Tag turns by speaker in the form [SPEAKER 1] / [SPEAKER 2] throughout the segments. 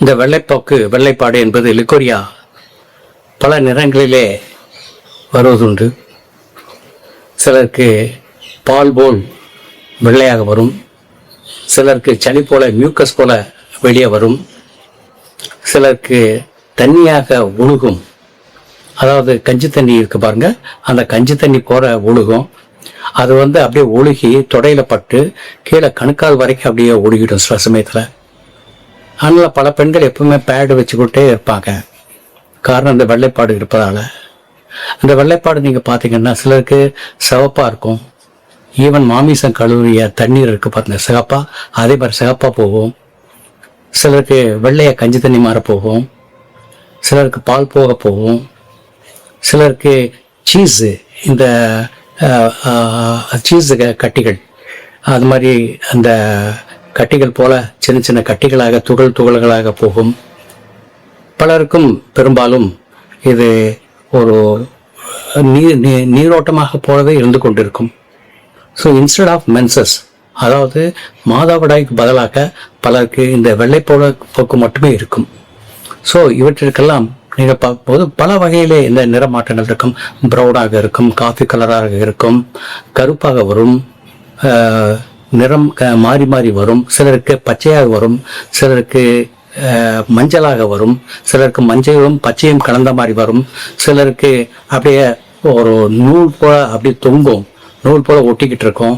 [SPEAKER 1] இந்த வெள்ளைப்பாடு என்பது லிக்கோரியா பல நிறங்களிலே வருவதுண்டு. சிலருக்கு பால் போல் வெள்ளையாக வரும், சிலருக்கு சளி போல மியூக்கஸ் போல வெளியே வரும், சிலருக்கு தண்ணியாக ஒழுகும். அதாவது கஞ்சி தண்ணி இருக்கு பாருங்க, அந்த கஞ்சி தண்ணி போற ஒழுகும். அது அப்படியே ஒழுகி தொடையில பட்டு கீழே கணுக்கால் வரைக்கும் அப்படியே ஒழுகிடும் சில சமயத்துல. அதனால பல பெண்கள் எப்பவுமே பேடு வச்சுக்கிட்டே இருப்பாங்க. காரணம் இந்த வெள்ளைப்பாடு இருப்பதால. அந்த வெள்ளைப்பாடு நீங்க பாத்தீங்கன்னா சிலருக்கு சிவப்பா இருக்கும். ஈவன் மாமிசம் கழுவிய தண்ணீர் இருக்கு பாருங்க, சிகப்பா, அதே மாதிரி சிகப்பா போகும். சிலருக்கு வெள்ளைய கஞ்சி தண்ணி மாற போகும், சிலருக்கு பால் போக போகும், சிலருக்கு சீஸ், இந்த சீஸ் கட்டிகள், அது மாதிரி அந்த கட்டிகள் போல சின்ன சின்ன கட்டிகளாக துகள்களாக போகும். பலருக்கும் பெரும்பாலும் இது ஒரு நீரோட்டமாக போலவே இருந்து கொண்டிருக்கும். ஸோ இன்ஸ்டெட் ஆஃப் மென்சஸ், அதாவது மாதவிடாய்க்கு பதிலாக பலருக்கு இந்த வெள்ளைப்போக்கு மட்டுமே இருக்கும். ஸோ இவற்றிற்கெல்லாம் நீங்கள் பார்க்கும்போது பல வகையிலே இந்த நிற மாற்றங்கள் இருக்கும். ப்ரௌனாக இருக்கும், காஃபி கலராக இருக்கும், கருப்பாக வரும், நிறம் மாறி மாறி வரும். சிலருக்கு பச்சையாக வரும், சிலருக்கு மஞ்சளாக வரும், சிலருக்கு மஞ்சளும் பச்சையும் கலந்த மாதிரி வரும், சிலருக்கு அப்படியே ஒரு நூல் போல அப்படி தொங்கும், நூல் போல ஒட்டிக்கிட்டு இருக்கும்.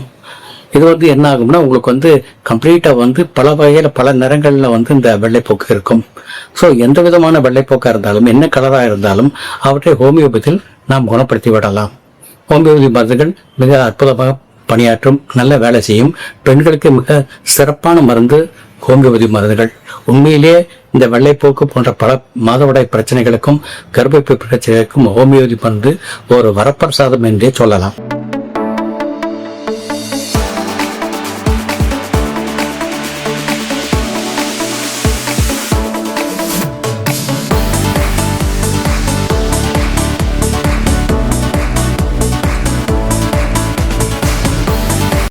[SPEAKER 1] இது என்ன ஆகும்னா உங்களுக்கு கம்ப்ளீட்டா பல வகையில பல நிறங்கள்ல இந்த வெள்ளைப்போக்கு இருக்கும். ஸோ எந்த விதமான வெள்ளைப்போக்கா இருந்தாலும் என்ன கலரா இருந்தாலும் அவற்றை ஹோமியோபதியில் நாம் குணப்படுத்தி விடலாம். ஹோமியோபதி மருந்துகள் மிக அற்புதமாக பணியாற்றும், நல்ல வேலை செய்யும். பெண்களுக்கு மிக சிறப்பான மருந்து ஹோமியோபதி மருந்துகள். உண்மையிலேயே இந்த வெள்ளைப்போக்கு போன்ற பல மாதவிடாய் பிரச்சனைகளுக்கும் கர்ப்பப்பை பிரச்சனைகளுக்கும் ஹோமியோபதி மருந்து ஒரு வரப்பிரசாதம் என்றே சொல்லலாம்.